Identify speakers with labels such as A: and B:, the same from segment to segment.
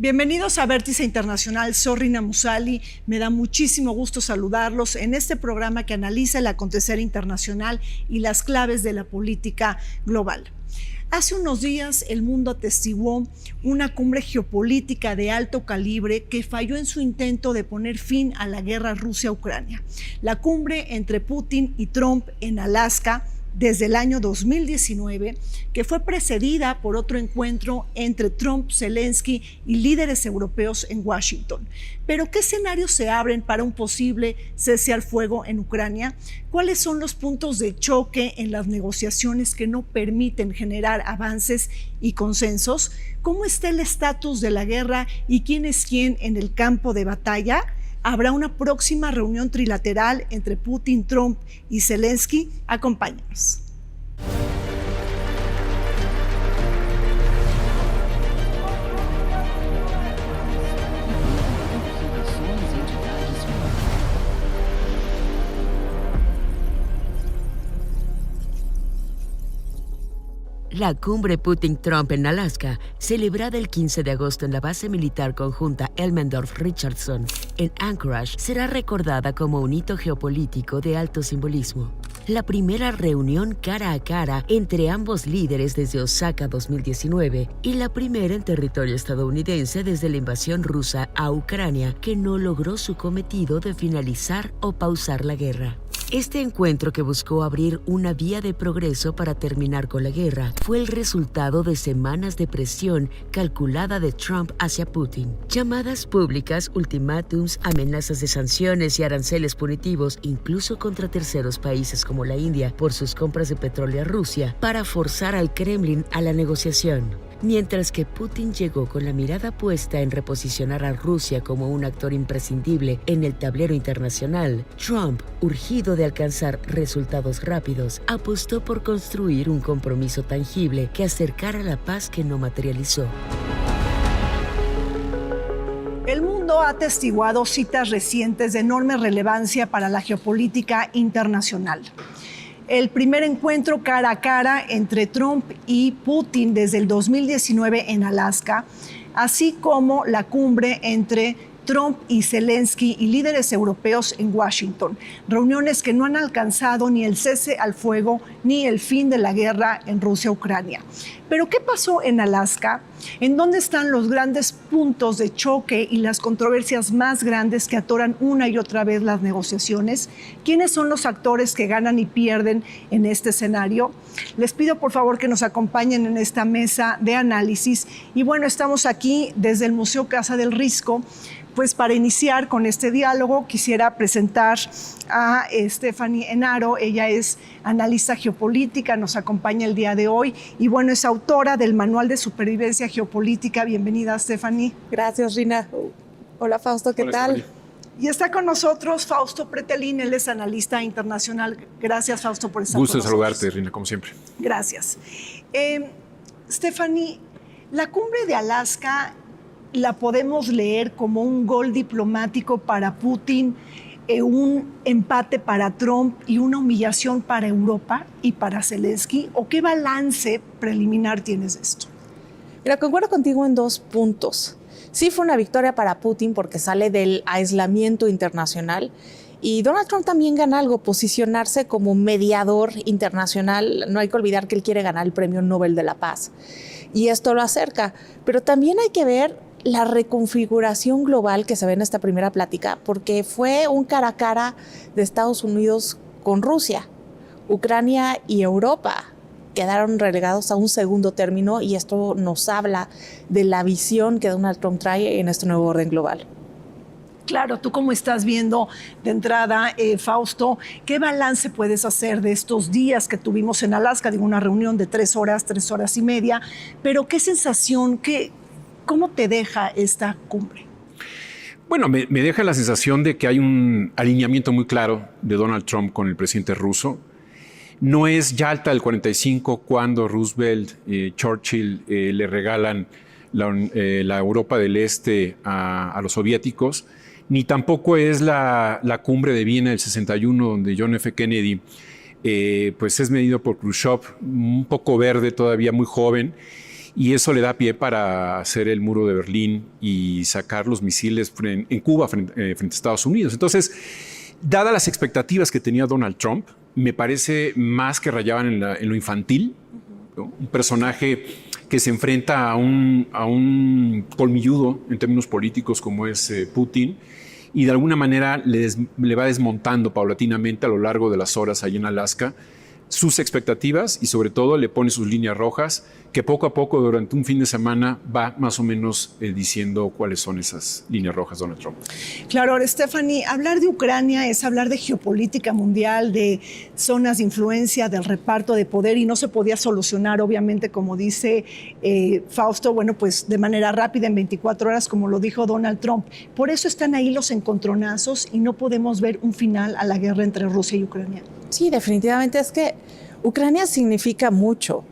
A: Bienvenidos a Vértice Internacional, soy Rina Musali. Me da muchísimo gusto saludarlos en este programa que analiza el acontecer internacional y las claves de la política global. Hace unos días el mundo atestiguó una cumbre geopolítica de alto calibre que falló en su intento de poner fin a la guerra Rusia-Ucrania. La cumbre entre Putin y Trump en Alaska desde el año 2019, que fue precedida por otro encuentro entre Trump, Zelensky y líderes europeos en Washington. Pero ¿qué escenarios se abren para un posible cese al fuego en Ucrania? ¿Cuáles son los puntos de choque en las negociaciones que no permiten generar avances y consensos? ¿Cómo está el estatus de la guerra y quién es quién en el campo de batalla? ¿Habrá una próxima reunión trilateral entre Putin, Trump y Zelensky? Acompáñanos.
B: La cumbre Putin-Trump en Alaska, celebrada el 15 de agosto en la base militar conjunta Elmendorf-Richardson en Anchorage, será recordada como un hito geopolítico de alto simbolismo. La primera reunión cara a cara entre ambos líderes desde Osaka 2019 y la primera en territorio estadounidense desde la invasión rusa a Ucrania, que no logró su cometido de finalizar o pausar la guerra. Este encuentro, que buscó abrir una vía de progreso para terminar con la guerra, fue el resultado de semanas de presión calculada de Trump hacia Putin. Llamadas públicas, ultimátums, amenazas de sanciones y aranceles punitivos, incluso contra terceros países como la India por sus compras de petróleo a Rusia, para forzar al Kremlin a la negociación. Mientras que Putin llegó con la mirada puesta en reposicionar a Rusia como un actor imprescindible en el tablero internacional, Trump, urgido de alcanzar resultados rápidos, apostó por construir un compromiso tangible que acercara la paz que no materializó.
A: El mundo ha atestiguado citas recientes de enorme relevancia para la geopolítica internacional. El primer encuentro cara a cara entre Trump y Putin desde el 2019 en Alaska, así como la cumbre entre Trump y Zelensky y líderes europeos en Washington, reuniones que no han alcanzado ni el cese al fuego ni el fin de la guerra en Rusia-Ucrania. Pero ¿qué pasó en Alaska? ¿En dónde están los grandes puntos de choque y las controversias más grandes que atoran una y otra vez las negociaciones? ¿Quiénes son los actores que ganan y pierden en este escenario? Les pido por favor que nos acompañen en esta mesa de análisis. Y bueno, estamos aquí desde el Museo Casa del Risco. Pues para iniciar con este diálogo quisiera presentar a Stephanie Enaro. Ella es analista geopolítica, nos acompaña el día de hoy y bueno, es autora del Manual de Supervivencia Geopolítica. Bienvenida, Stephanie.
C: Gracias, Rina. Hola, Fausto, ¿qué tal?
A: Stephanie. Y está con nosotros Fausto Pretelín, él es analista internacional. Gracias, Fausto, por estar con nosotros.
D: Gusto de saludarte, Rina, como siempre.
A: Gracias. Stephanie, la cumbre de Alaska la podemos leer como un gol diplomático para Putin, un empate para Trump y una humillación para Europa y para Zelensky. ¿O qué balance preliminar tienes de esto?
C: Mira, concuerdo contigo en dos puntos. Sí fue una victoria para Putin porque sale del aislamiento internacional y Donald Trump también gana algo, posicionarse como mediador internacional. No hay que olvidar que él quiere ganar el Premio Nobel de la Paz y esto lo acerca. Pero también hay que ver la reconfiguración global que se ve en esta primera plática, porque fue un cara a cara de Estados Unidos con Rusia. Ucrania y Europa quedaron relegados a un segundo término y esto nos habla de la visión que Donald Trump trae en este nuevo orden global.
A: Claro, tú cómo estás viendo de entrada, Fausto, ¿qué balance puedes hacer de estos días que tuvimos en Alaska? Digo, una reunión de 3 horas y media, pero ¿qué sensación, cómo te deja esta cumbre?
D: Bueno, me deja la sensación de que hay un alineamiento muy claro de Donald Trump con el presidente ruso. No es Yalta del 45 cuando Roosevelt, Churchill le regalan la Europa del Este a los soviéticos, ni tampoco es la cumbre de Viena del 61 donde John F. Kennedy pues es medido por Khrushchev, un poco verde todavía, muy joven. y eso le da pie para hacer el muro de Berlín y sacar los misiles en Cuba frente a Estados Unidos. Entonces, dadas las expectativas que tenía Donald Trump, me parece más que rayaban en lo infantil, ¿no? Un personaje que se enfrenta a un colmilludo en términos políticos como es Putin, y de alguna manera le va desmontando paulatinamente a lo largo de las horas ahí en Alaska sus expectativas y sobre todo le pone sus líneas rojas, que poco a poco durante un fin de semana va más o menos diciendo cuáles son esas líneas rojas Donald Trump.
A: Claro, ahora Stephanie, hablar de Ucrania es hablar de geopolítica mundial, de zonas de influencia, del reparto de poder, y no se podía solucionar, obviamente, como dice Fausto, bueno, pues de manera rápida, en 24 horas, como lo dijo Donald Trump. Por eso están ahí los encontronazos y no podemos ver un final a la guerra entre Rusia y Ucrania.
C: Sí, definitivamente es que Ucrania significa mucho.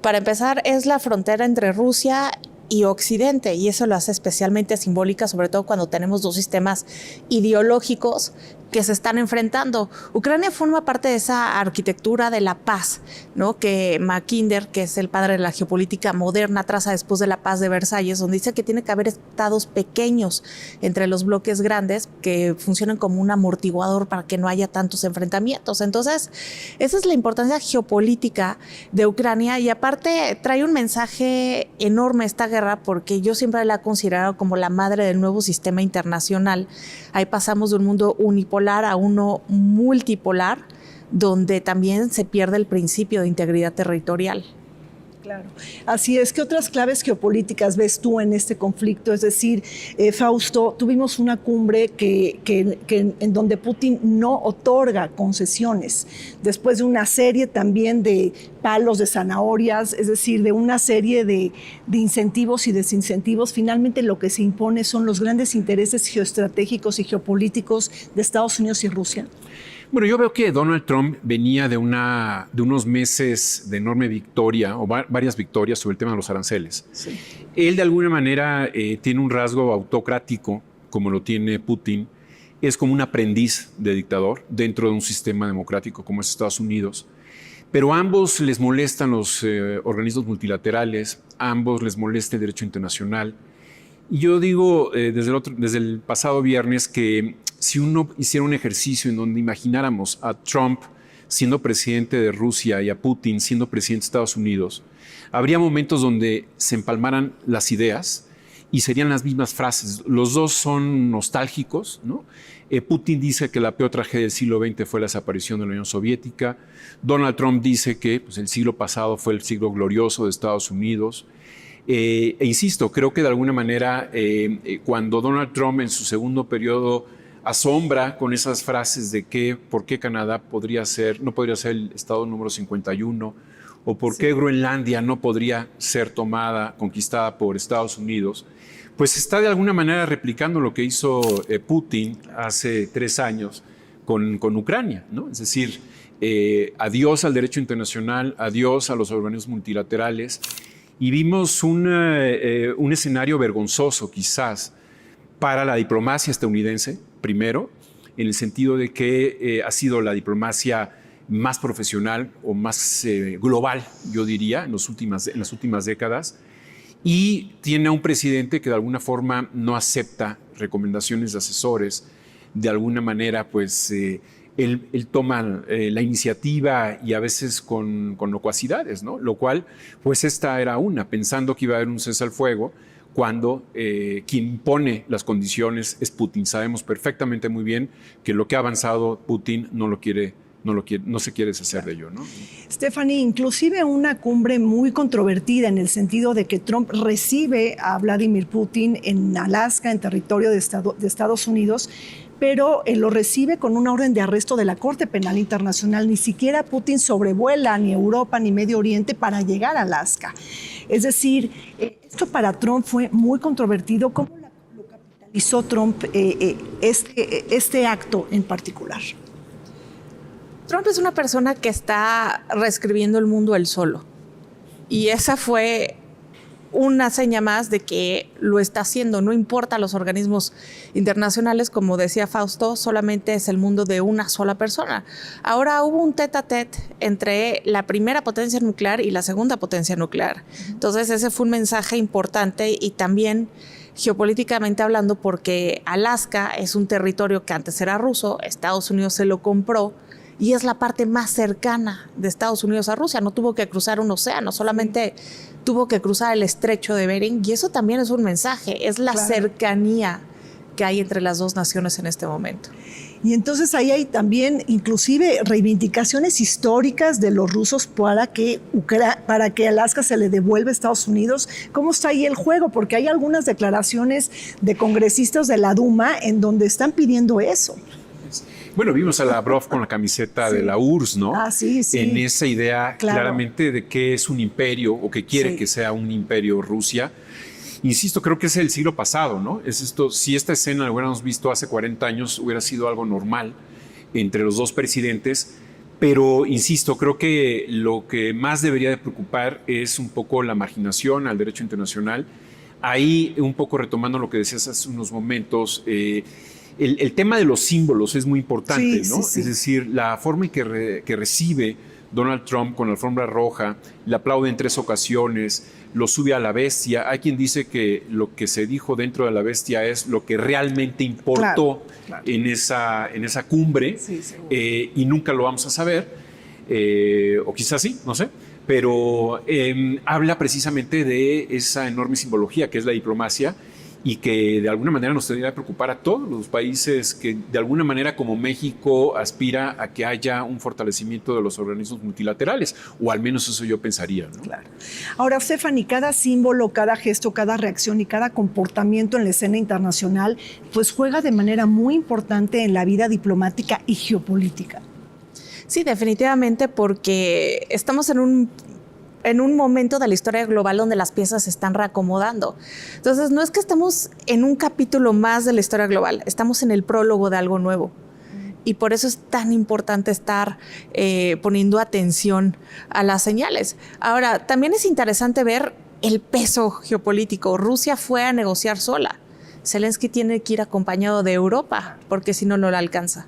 C: Para empezar, es la frontera entre Rusia y Occidente, y eso lo hace especialmente simbólica, sobre todo cuando tenemos dos sistemas ideológicos que se están enfrentando. Ucrania forma parte de esa arquitectura de la paz, ¿no? Que Mackinder, que es el padre de la geopolítica moderna, traza después de la paz de Versalles, donde dice que tiene que haber estados pequeños entre los bloques grandes que funcionen como un amortiguador para que no haya tantos enfrentamientos. Entonces, esa es la importancia geopolítica de Ucrania, y aparte trae un mensaje enorme esta guerra, porque yo siempre la he considerado como la madre del nuevo sistema internacional. Ahí pasamos de un mundo unipolar a uno multipolar, donde también se pierde el principio de integridad territorial.
A: Claro. Así es. ¿Qué otras claves geopolíticas ves tú en este conflicto? Es decir, Fausto, tuvimos una cumbre en donde Putin no otorga concesiones, después de una serie también de palos de zanahorias, es decir, de una serie de incentivos y desincentivos. Finalmente lo que se impone son los grandes intereses geoestratégicos y geopolíticos de Estados Unidos y Rusia.
D: Bueno, yo veo que Donald Trump venía de unos meses de enorme victoria, o varias victorias sobre el tema de los aranceles.
A: Sí.
D: Él de alguna manera tiene un rasgo autocrático, como lo tiene Putin. Es como un aprendiz de dictador dentro de un sistema democrático como es Estados Unidos. Pero a ambos les molestan los organismos multilaterales, a ambos les molesta el derecho internacional. Y yo digo desde el pasado viernes que si uno hiciera un ejercicio en donde imagináramos a Trump siendo presidente de Rusia y a Putin siendo presidente de Estados Unidos, habría momentos donde se empalmaran las ideas y serían las mismas frases. Los dos son nostálgicos, ¿no? Putin dice que la peor tragedia del siglo XX fue la desaparición de la Unión Soviética. Donald Trump dice que pues, el siglo pasado fue el siglo glorioso de Estados Unidos. E insisto, creo que de alguna manera cuando Donald Trump en su segundo periodo asombra con esas frases de que por qué Canadá no podría ser el estado número 51, o por qué Groenlandia no podría ser conquistada por Estados Unidos, pues está de alguna manera replicando lo que hizo Putin hace 3 años con Ucrania, ¿no? Es decir, adiós al derecho internacional, adiós a los organismos multilaterales, y vimos un escenario vergonzoso quizás para la diplomacia estadounidense, primero, en el sentido de que ha sido la diplomacia más profesional o más global, yo diría, en las últimas décadas, y tiene a un presidente que de alguna forma no acepta recomendaciones de asesores, de alguna manera pues él toma la iniciativa y a veces con locuacidades, ¿no? Lo cual pues esta era pensando que iba a haber un cese al fuego, cuando quien pone las condiciones es Putin. Sabemos perfectamente muy bien que lo que ha avanzado Putin no se quiere deshacer de ello, ¿no?
A: Stephanie, inclusive una cumbre muy controvertida en el sentido de que Trump recibe a Vladimir Putin en Alaska, en territorio de Estados Unidos, pero lo recibe con una orden de arresto de la Corte Penal Internacional. Ni siquiera Putin sobrevuela ni Europa ni Medio Oriente para llegar a Alaska. Es decir, esto para Trump fue muy controvertido. ¿Cómo lo capitalizó Trump este acto en particular?
C: Trump es una persona que está reescribiendo el mundo él solo. Y esa fue una seña más de que lo está haciendo. No importa los organismos internacionales, como decía Fausto, solamente es el mundo de una sola persona. Ahora hubo un tete-a-tete entre la primera potencia nuclear y la segunda potencia nuclear. Entonces ese fue un mensaje importante y también geopolíticamente hablando, porque Alaska es un territorio que antes era ruso, Estados Unidos se lo compró y es la parte más cercana de Estados Unidos a Rusia. No tuvo que cruzar un océano, solamente tuvo que cruzar el estrecho de Bering, y eso también es un mensaje, es la cercanía que hay entre las dos naciones en este momento.
A: Y entonces ahí hay también inclusive reivindicaciones históricas de los rusos para que Alaska se le devuelva a Estados Unidos. ¿Cómo está ahí el juego? Porque hay algunas declaraciones de congresistas de la Duma en donde están pidiendo eso.
D: Bueno, vimos a Lavrov con la camiseta de la URSS, ¿no?
A: Ah, sí.
D: En esa idea claramente de que es un imperio o que quiere que sea un imperio Rusia. Insisto, creo que es el siglo pasado, ¿no? Si esta escena la hubiéramos visto hace 40 años, hubiera sido algo normal entre los dos presidentes. Pero, insisto, creo que lo que más debería de preocupar es un poco la marginación al derecho internacional. Ahí, un poco retomando lo que decías hace unos momentos, el tema de los símbolos es muy importante, ¿no? Sí. Es decir, la forma en que recibe Donald Trump con la alfombra roja, le aplaude en 3 ocasiones, lo sube a la bestia. Hay quien dice que lo que se dijo dentro de la bestia es lo que realmente importó en esa cumbre, y nunca lo vamos a saber, o quizás sí, no sé, pero habla precisamente de esa enorme simbología que es la diplomacia, y que de alguna manera nos tendría que preocupar a todos los países que de alguna manera como México aspira a que haya un fortalecimiento de los organismos multilaterales, o al menos eso yo pensaría, ¿no?
A: Claro. Ahora, Stephanie, cada símbolo, cada gesto, cada reacción y cada comportamiento en la escena internacional pues juega de manera muy importante en la vida diplomática y geopolítica.
C: Sí, definitivamente, porque estamos en un momento de la historia global donde las piezas se están reacomodando. Entonces, no es que estamos en un capítulo más de la historia global, estamos en el prólogo de algo nuevo. Y por eso es tan importante estar poniendo atención a las señales. Ahora, también es interesante ver el peso geopolítico. Rusia fue a negociar sola. Zelensky tiene que ir acompañado de Europa, porque si no, no la alcanza.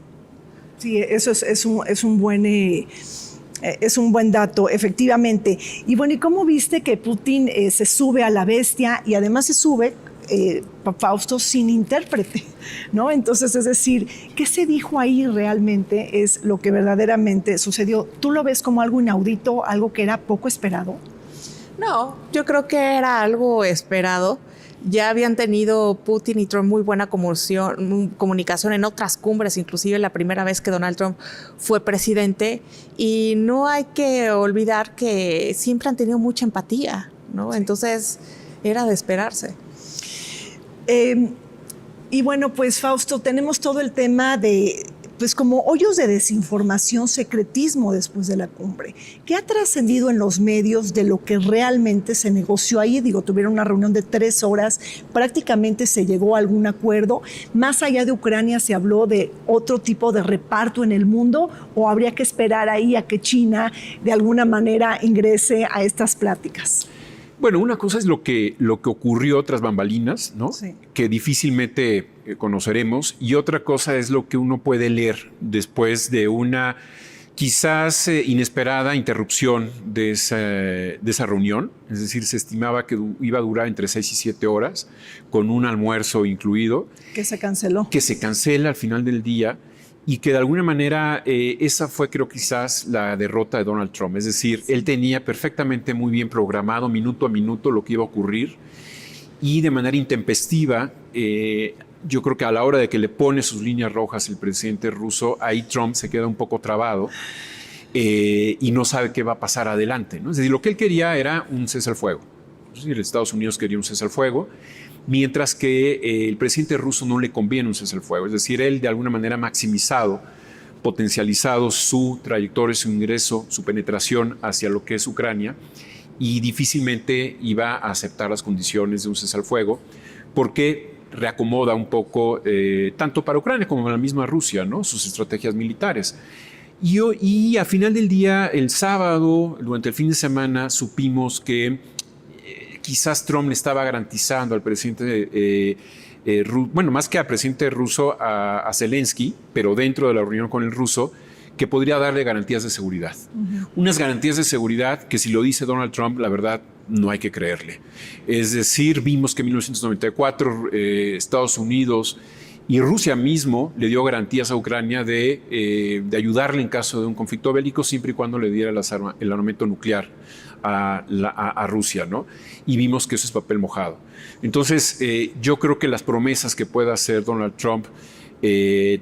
A: Sí, eso es un buen... Es un buen dato, efectivamente. Y bueno, ¿y cómo viste que Putin se sube a la bestia y además se sube, Fausto, sin intérprete, ¿no? Entonces, es decir, ¿qué se dijo ahí realmente es lo que verdaderamente sucedió? ¿Tú lo ves como algo inaudito, algo que era poco esperado?
C: No, yo creo que era algo esperado. Ya habían tenido Putin y Trump muy buena comunicación en otras cumbres, inclusive la primera vez que Donald Trump fue presidente. Y no hay que olvidar que siempre han tenido mucha empatía, ¿no? Sí. Entonces, era de esperarse.
A: Y bueno, pues Fausto, tenemos todo el tema de, pues como hoyos de desinformación, secretismo después de la cumbre. ¿Qué ha trascendido en los medios de lo que realmente se negoció ahí? Digo, tuvieron una reunión de 3 horas, prácticamente se llegó a algún acuerdo. Más allá de Ucrania, ¿se habló de otro tipo de reparto en el mundo o habría que esperar ahí a que China de alguna manera ingrese a estas pláticas?
D: Bueno, una cosa es lo que ocurrió tras bambalinas, ¿no? Sí. Que difícilmente conoceremos, y otra cosa es lo que uno puede leer después de una quizás inesperada interrupción de esa reunión. Es decir, se estimaba que iba a durar entre 6 y 7 horas, con un almuerzo incluido.
A: Que se canceló. Que se
D: cancela al final del día. Y que de alguna manera esa fue, creo, quizás la derrota de Donald Trump. Es decir, él tenía perfectamente muy bien programado, minuto a minuto, lo que iba a ocurrir. Y de manera intempestiva, yo creo que a la hora de que le pone sus líneas rojas el presidente ruso, ahí Trump se queda un poco trabado y no sabe qué va a pasar adelante, ¿no? Es decir, lo que él quería era un cese al fuego. Es decir, Estados Unidos quería un cese al fuego, mientras que el presidente ruso no le conviene un cese al fuego. Es decir, él de alguna manera ha maximizado, potencializado su trayectoria, su ingreso, su penetración hacia lo que es Ucrania, y difícilmente iba a aceptar las condiciones de un cese al fuego, porque reacomoda un poco, tanto para Ucrania como para la misma Rusia, ¿no?, sus estrategias militares. Y a final del día, el sábado, durante el fin de semana, supimos que quizás Trump le estaba garantizando al presidente más que al presidente ruso, a Zelensky, pero dentro de la reunión con el ruso, que podría darle garantías de seguridad. Unas garantías de seguridad que, si lo dice Donald Trump, la verdad no hay que creerle. Es decir, vimos que en 1994 Estados Unidos y Rusia mismo le dio garantías a Ucrania de ayudarle en caso de un conflicto bélico, siempre y cuando le diera el armamento nuclear a Rusia, ¿no? Y vimos que eso es papel mojado. Entonces, yo creo que las promesas que pueda hacer Donald Trump,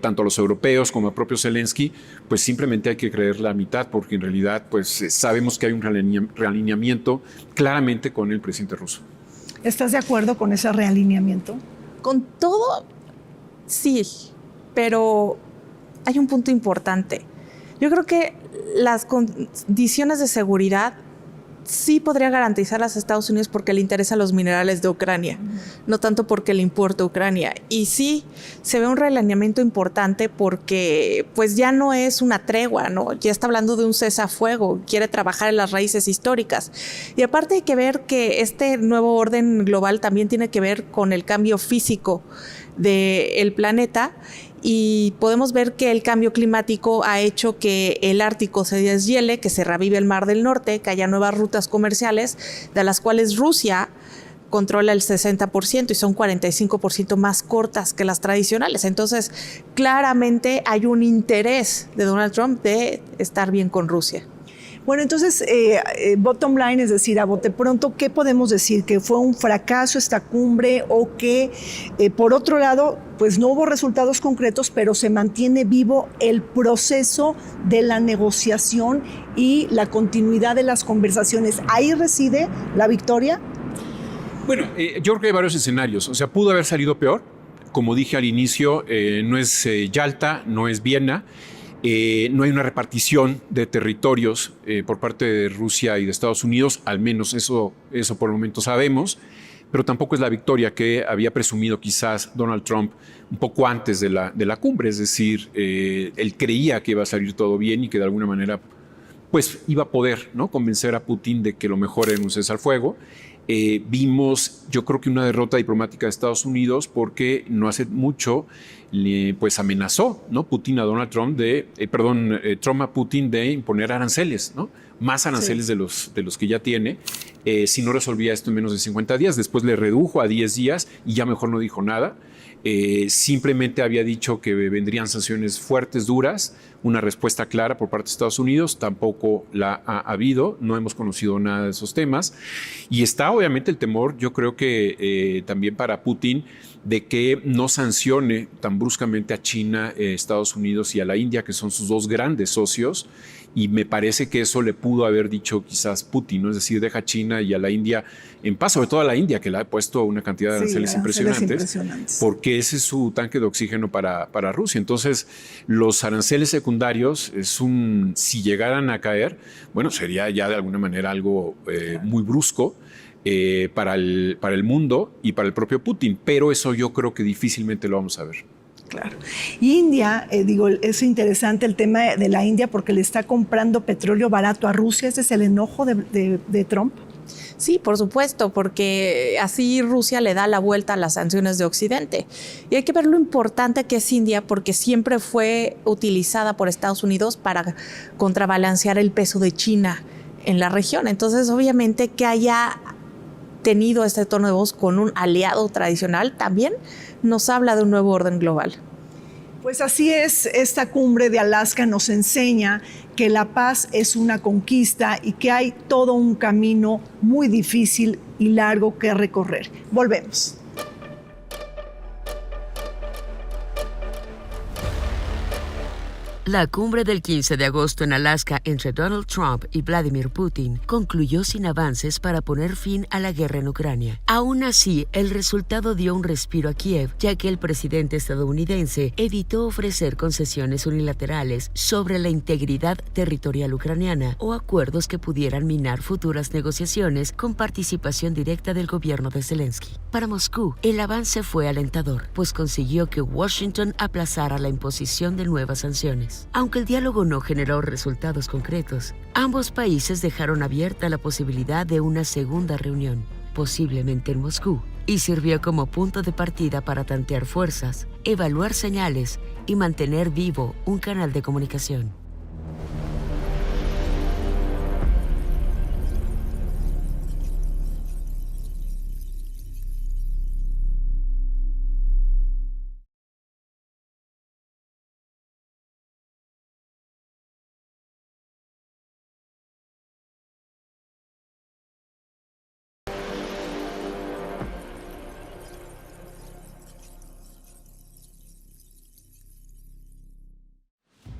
D: tanto a los europeos como a propio Zelensky, pues simplemente hay que creer la mitad, porque en realidad pues sabemos que hay un realineamiento claramente con el presidente ruso.
A: ¿Estás de acuerdo con ese realineamiento?
C: Con todo, sí, pero hay un punto importante. Yo creo que las condiciones de seguridad sí podría garantizarlas a Estados Unidos porque le interesan los minerales de Ucrania, no tanto porque le importa Ucrania. Y sí, se ve un realineamiento importante porque pues ya no es una tregua, ¿no? Ya está hablando de un cese-a-fuego, quiere trabajar en las raíces históricas. Y aparte hay que ver que este nuevo orden global también tiene que ver con el cambio físico del planeta. Y podemos ver que el cambio climático ha hecho que el Ártico se deshiele, que se revive el Mar del Norte, que haya nuevas rutas comerciales, de las cuales Rusia controla el 60% y son 45% más cortas que las tradicionales. Entonces, claramente hay un interés de Donald Trump de estar bien con Rusia.
A: Bueno, entonces, bottom line, es decir, a bote pronto, ¿qué podemos decir? ¿Que fue un fracaso esta cumbre o que, por otro lado, pues no hubo resultados concretos, pero se mantiene vivo el proceso de la negociación y la continuidad de las conversaciones? ¿Ahí reside la victoria?
D: Bueno, yo creo que hay varios escenarios. O sea, pudo haber salido peor. Como dije al inicio, no es Yalta, no es Viena. No hay una repartición de territorios por parte de Rusia y de Estados Unidos, al menos eso por el momento sabemos, pero tampoco es la victoria que había presumido quizás Donald Trump un poco antes de la cumbre. Es decir, él creía que iba a salir todo bien y que de alguna manera pues iba a poder, ¿no?, convencer a Putin de que lo mejor era un cese al fuego. Vimos, yo creo que una derrota diplomática de Estados Unidos porque no hace mucho pues amenazó, ¿no?, Putin a Donald Trump Trump a Putin de imponer aranceles, ¿no?, más aranceles de los que ya tiene, si no resolvía esto en menos de 50 días. Después le redujo a 10 días y ya mejor no dijo nada. Simplemente había dicho que vendrían sanciones fuertes, duras, una respuesta clara por parte de Estados Unidos. Tampoco la ha habido, no hemos conocido nada de esos temas. Y está obviamente el temor, yo creo que también para Putin, de que no sancione tan bruscamente a China, Estados Unidos y a la India, que son sus dos grandes socios. Y me parece que eso le pudo haber dicho quizás Putin, ¿no? Es decir, deja a China y a la India en paz, sobre todo a la India, que le ha puesto una cantidad de aranceles impresionantes, porque ese es su tanque de oxígeno para Rusia. Entonces, los aranceles secundarios, si llegaran a caer, bueno, sería ya de alguna manera algo muy brusco para el mundo y para el propio Putin, pero eso yo creo que difícilmente lo vamos a ver.
A: Claro. Y India, es interesante el tema de la India porque le está comprando petróleo barato a Rusia. ¿Ese es el enojo de Trump?
C: Sí, por supuesto, porque así Rusia le da la vuelta a las sanciones de Occidente. Y hay que ver lo importante que es India, porque siempre fue utilizada por Estados Unidos para contrabalancear el peso de China en la región. Entonces, obviamente, que haya tenido este tono de voz con un aliado tradicional también nos habla de un nuevo orden global.
A: Pues así es, esta cumbre de Alaska nos enseña que la paz es una conquista y que hay todo un camino muy difícil y largo que recorrer. Volvemos.
B: La cumbre del 15 de agosto en Alaska entre Donald Trump y Vladimir Putin concluyó sin avances para poner fin a la guerra en Ucrania. Aún así, el resultado dio un respiro a Kiev, ya que el presidente estadounidense evitó ofrecer concesiones unilaterales sobre la integridad territorial ucraniana o acuerdos que pudieran minar futuras negociaciones con participación directa del gobierno de Zelensky. Para Moscú, el avance fue alentador, pues consiguió que Washington aplazara la imposición de nuevas sanciones. Aunque el diálogo no generó resultados concretos, ambos países dejaron abierta la posibilidad de una segunda reunión. posiblemente en Moscú, y sirvió como punto de partida para tantear fuerzas, evaluar señales y mantener vivo un canal de comunicación.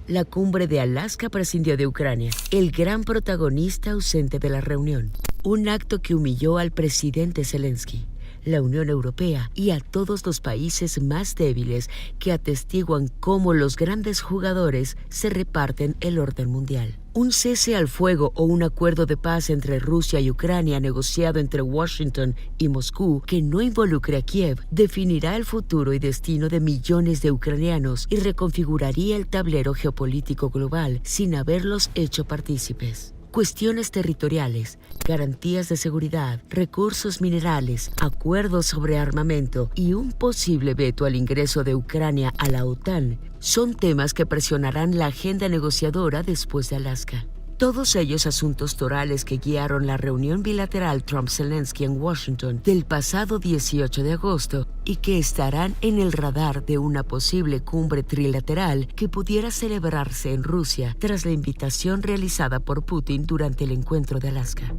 B: La cumbre de Alaska prescindió de Ucrania, el gran protagonista ausente de la reunión. Un acto que humilló al presidente Zelensky, la Unión Europea y a todos los países más débiles que atestiguan cómo los grandes jugadores se reparten el orden mundial. Un cese al fuego o un acuerdo de paz entre Rusia y Ucrania negociado entre Washington y Moscú que no involucre a Kiev definirá el futuro y destino de millones de ucranianos y reconfiguraría el tablero geopolítico global sin haberlos hecho partícipes. Cuestiones territoriales, garantías de seguridad, recursos minerales, acuerdos sobre armamento y un posible veto al ingreso de Ucrania a la OTAN son temas que presionarán la agenda negociadora después de Alaska. Todos ellos asuntos torales que guiaron la reunión bilateral Trump-Zelensky en Washington del pasado 18 de agosto y que estarán en el radar de una posible cumbre trilateral que pudiera celebrarse en Rusia tras la invitación realizada por Putin durante el encuentro de Alaska.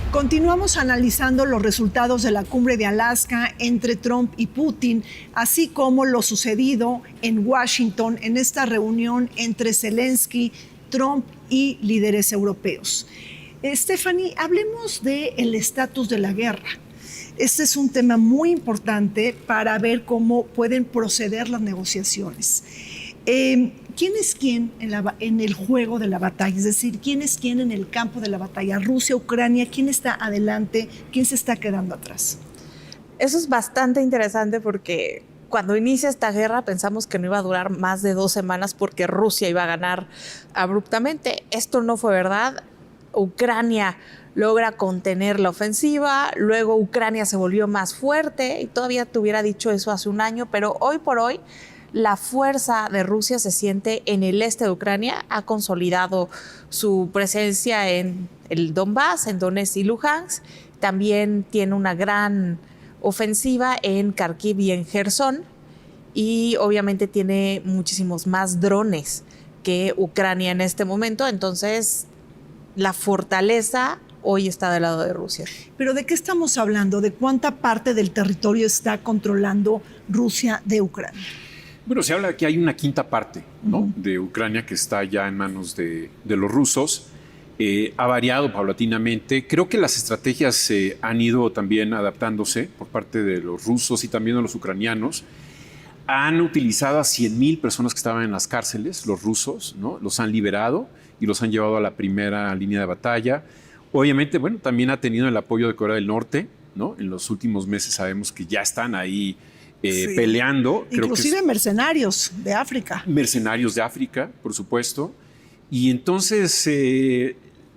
A: Continuamos analizando los resultados de la cumbre de Alaska entre Trump y Putin, así como lo sucedido en Washington en esta reunión entre Zelensky, Trump y líderes europeos. Stephanie, hablemos del estatus de la guerra. Este es un tema muy importante para ver cómo pueden proceder las negociaciones. ¿Quién es quién en el juego de la batalla? Es decir, ¿quién es quién en el campo de la batalla? Rusia, Ucrania, ¿quién está adelante? ¿Quién se está quedando atrás?
C: Eso es bastante interesante porque cuando inicia esta guerra pensamos que no iba a durar más de 2 semanas porque Rusia iba a ganar abruptamente. Esto no fue verdad. Ucrania logra contener la ofensiva, luego Ucrania se volvió más fuerte y todavía te hubiera dicho eso hace un año, pero hoy por hoy la fuerza de Rusia se siente en el este de Ucrania, ha consolidado su presencia en el Donbass, en Donetsk y Luhansk, también tiene una gran ofensiva en Kharkiv y en Gerson y obviamente tiene muchísimos más drones que Ucrania en este momento, entonces la fortaleza hoy está del lado de Rusia.
A: ¿Pero de qué estamos hablando? ¿De cuánta parte del territorio está controlando Rusia de Ucrania?
D: Bueno, se habla de que hay una quinta parte, ¿no? De Ucrania que está ya en manos de los rusos. Ha variado paulatinamente. Creo que las estrategias han ido también adaptándose por parte de los rusos y también de los ucranianos. Han utilizado a 100,000 personas que estaban en las cárceles, los rusos, ¿no? Los han liberado y los han llevado a la primera línea de batalla. Obviamente, bueno, también ha tenido el apoyo de Corea del Norte, ¿no? En los últimos meses sabemos que ya están ahí peleando.
A: Inclusive creo que mercenarios de África.
D: Mercenarios de África, por supuesto. Y entonces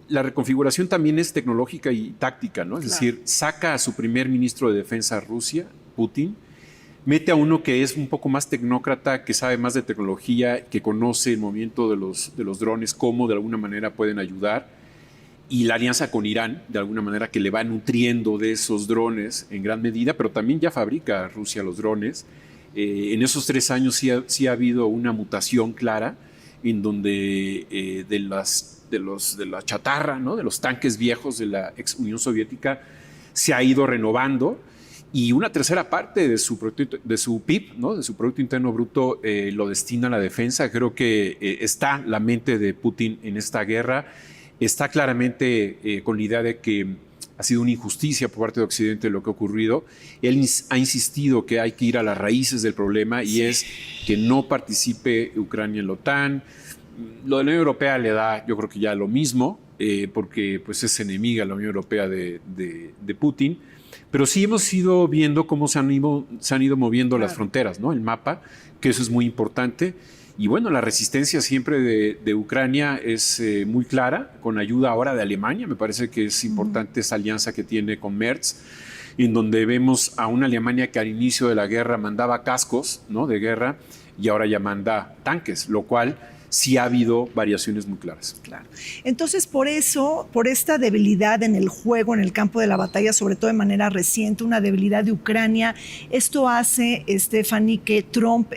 D: la reconfiguración también es tecnológica y táctica, ¿no? Es decir, saca a su primer ministro de defensa Rusia, Putin, mete a uno que es un poco más tecnócrata, que sabe más de tecnología, que conoce el movimiento de los drones, cómo de alguna manera pueden ayudar. Y la alianza con Irán, de alguna manera, que le va nutriendo de esos drones en gran medida, pero también ya fabrica Rusia los drones. En esos 3 años sí ha habido una mutación clara en donde de la chatarra, ¿no? De los tanques viejos de la ex Unión Soviética se ha ido renovando y una tercera parte de su PIB, ¿no? De su Producto Interno Bruto, lo destina a la defensa. Creo que está la mente de Putin en esta guerra. Está claramente con la idea de que ha sido una injusticia por parte de Occidente lo que ha ocurrido. Él ha insistido que hay que ir a las raíces del problema y es que no participe Ucrania en la OTAN. Lo de la Unión Europea le da, yo creo que ya lo mismo, porque pues, es enemiga la Unión Europea de Putin. Pero sí hemos ido viendo cómo se han ido moviendo las fronteras, ¿no? El mapa, que eso es muy importante. Y bueno, la resistencia siempre de Ucrania es muy clara, con ayuda ahora de Alemania. Me parece que es importante esa alianza que tiene con Merz, en donde vemos a una Alemania que al inicio de la guerra mandaba cascos, ¿no?, de guerra, y ahora ya manda tanques, lo cual sí ha habido variaciones muy claras.
A: Claro. Entonces, por eso, por esta debilidad en el juego, en el campo de la batalla, sobre todo de manera reciente, una debilidad de Ucrania, esto hace, Stephanie, que Trump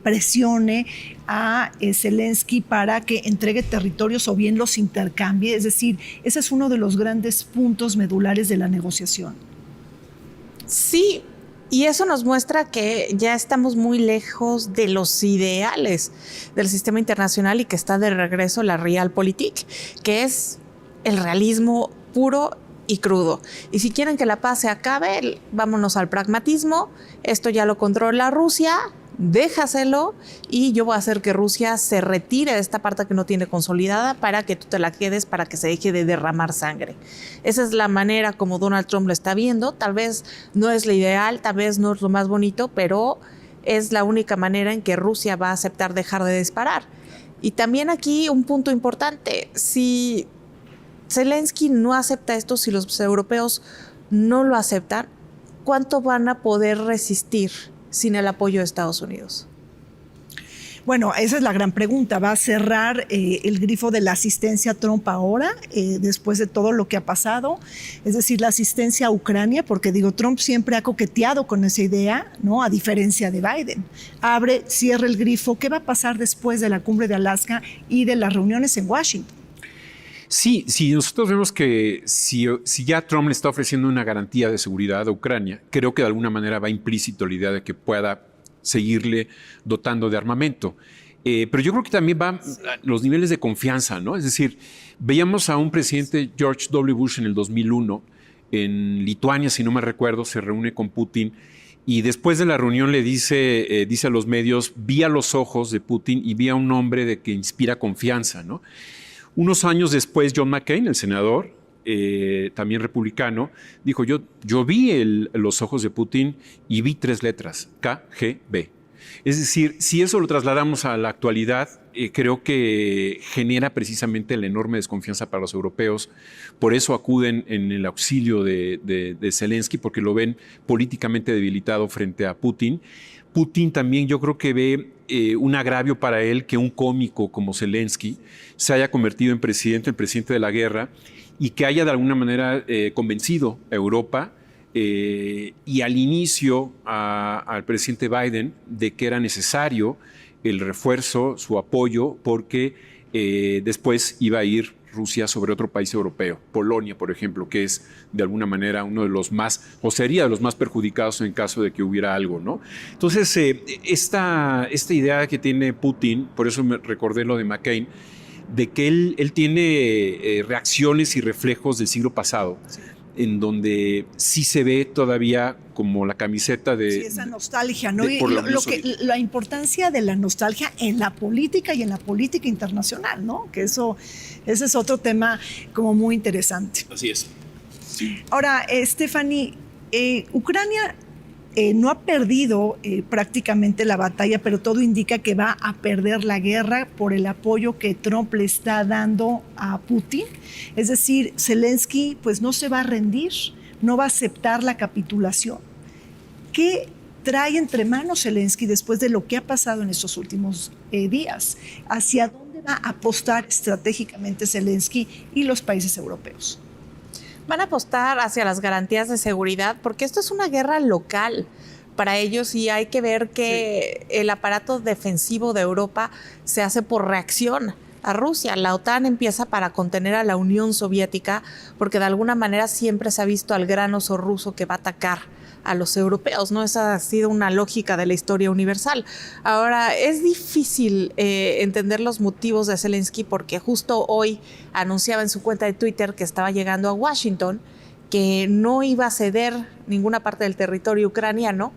A: presione a Zelensky para que entregue territorios o bien los intercambie. Es decir, ese es uno de los grandes puntos medulares de la negociación.
C: Sí, y eso nos muestra que ya estamos muy lejos de los ideales del sistema internacional y que está de regreso la Realpolitik, que es el realismo puro y crudo. Y si quieren que la paz se acabe, vámonos al pragmatismo. Esto ya lo controla Rusia, déjaselo y yo voy a hacer que Rusia se retire de esta parte que no tiene consolidada para que tú te la quedes, para que se deje de derramar sangre. Esa es la manera como Donald Trump lo está viendo. Tal vez no es la ideal, tal vez no es lo más bonito, pero es la única manera en que Rusia va a aceptar dejar de disparar. Y también aquí un punto importante, si Zelensky no acepta esto, si los europeos no lo aceptan, ¿cuánto van a poder resistir sin el apoyo de Estados Unidos?
A: Bueno, esa es la gran pregunta. ¿Va a cerrar el grifo de la asistencia a Trump ahora, después de todo lo que ha pasado? Es decir, la asistencia a Ucrania, porque digo, Trump siempre ha coqueteado con esa idea, ¿no?, a diferencia de Biden. Abre, cierra el grifo. ¿Qué va a pasar después de la cumbre de Alaska y de las reuniones en Washington?
D: Sí, nosotros vemos que si ya Trump le está ofreciendo una garantía de seguridad a Ucrania, creo que de alguna manera va implícito la idea de que pueda seguirle dotando de armamento. Pero yo creo que también van los niveles de confianza, ¿no? Es decir, veíamos a un presidente, George W. Bush, en el 2001, en Lituania, si no me recuerdo, se reúne con Putin y después de la reunión le dice a los medios, vi a los ojos de Putin y vi a un hombre de que inspira confianza, ¿no? Unos años después, John McCain, el senador, también republicano, dijo, yo vi los ojos de Putin y vi 3 letras, KGB. Es decir, si eso lo trasladamos a la actualidad, creo que genera precisamente la enorme desconfianza para los europeos. Por eso acuden en el auxilio de Zelensky, porque lo ven políticamente debilitado frente a Putin. Putin también yo creo que ve un agravio para él que un cómico como Zelensky se haya convertido en presidente, el presidente de la guerra, y que haya de alguna manera convencido a Europa y al inicio al presidente Biden de que era necesario el refuerzo, su apoyo, porque después iba a ir Rusia sobre otro país europeo, Polonia, por ejemplo, que es de alguna manera uno de los más, o sería de los más perjudicados en caso de que hubiera algo, ¿no? Entonces, esta idea que tiene Putin, por eso me recordé lo de McCain, de que él tiene reacciones y reflejos del siglo pasado, sí, en donde sí se ve todavía como la camiseta de...
A: Sí, esa nostalgia, ¿no? La importancia de la nostalgia en la política y en la política internacional, ¿no? Que ese es otro tema como muy interesante.
D: Así es. Sí.
A: Ahora, Stephanie, Ucrania no ha perdido prácticamente la batalla, pero todo indica que va a perder la guerra por el apoyo que Trump le está dando a Putin. Es decir, Zelensky pues no se va a rendir, no va a aceptar la capitulación. ¿Qué trae entre manos Zelensky después de lo que ha pasado en estos últimos días? ¿Hacia dónde va a apostar estratégicamente Zelensky y los países europeos?
C: Van a apostar hacia las garantías de seguridad porque esto es una guerra local para ellos y hay que ver que sí, el aparato defensivo de Europa se hace por reacción a Rusia. La OTAN empieza para contener a la Unión Soviética porque de alguna manera siempre se ha visto al gran oso ruso que va a atacar a los europeos, ¿no? Esa ha sido una lógica de la historia universal. Ahora, es difícil entender los motivos de Zelensky porque justo hoy anunciaba en su cuenta de Twitter que estaba llegando a Washington, que no iba a ceder ninguna parte del territorio ucraniano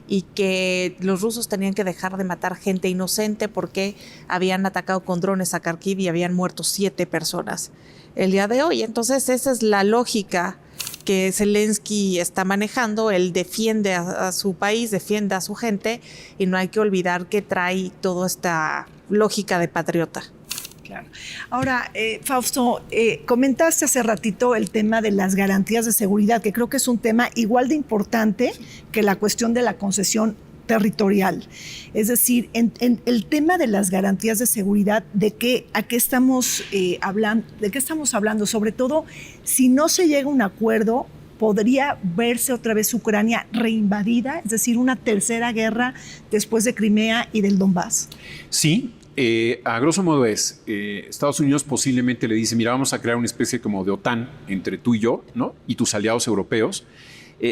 C: y que los rusos tenían que dejar de matar gente inocente porque habían atacado con drones a Kharkiv y habían muerto 7 personas el día de hoy. Entonces, esa es la lógica que Zelensky está manejando. Él defiende a su país, defiende a su gente, y no hay que olvidar que trae toda esta lógica de patriota.
A: Claro. Ahora, Fausto, comentaste hace ratito el tema de las garantías de seguridad, que creo que es un tema igual de importante que la cuestión de la concesión territorial. Es decir, en el tema de las garantías de seguridad, ¿a qué estamos hablando? ¿De qué estamos hablando? Sobre todo, si no se llega a un acuerdo, ¿podría verse otra vez Ucrania reinvadida? Es decir, una tercera guerra después de Crimea y del Donbass.
D: Sí. A grosso modo Estados Unidos posiblemente le dice, mira, vamos a crear una especie como de OTAN entre tú y yo, ¿no? Y tus aliados europeos,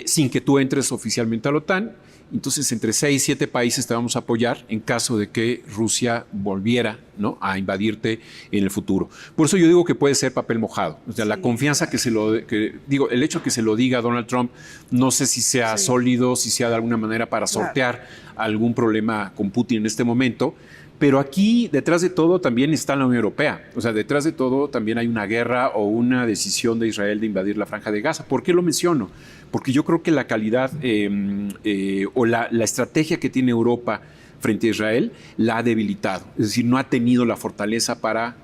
D: sin que tú entres oficialmente a la OTAN. Entonces, entre 6 y 7 países te vamos a apoyar en caso de que Rusia volviera, ¿no?, a invadirte en el futuro. Por eso yo digo que puede ser papel mojado. O sea, sí, la confianza el hecho que se lo diga Donald Trump, no sé si sea sólido, si sea de alguna manera para sortear algún problema con Putin en este momento. Pero aquí, detrás de todo, también está la Unión Europea. O sea, detrás de todo también hay una guerra o una decisión de Israel de invadir la Franja de Gaza. ¿Por qué lo menciono? Porque yo creo que la calidad o la estrategia que tiene Europa frente a Israel la ha debilitado. Es decir, no ha tenido la fortaleza para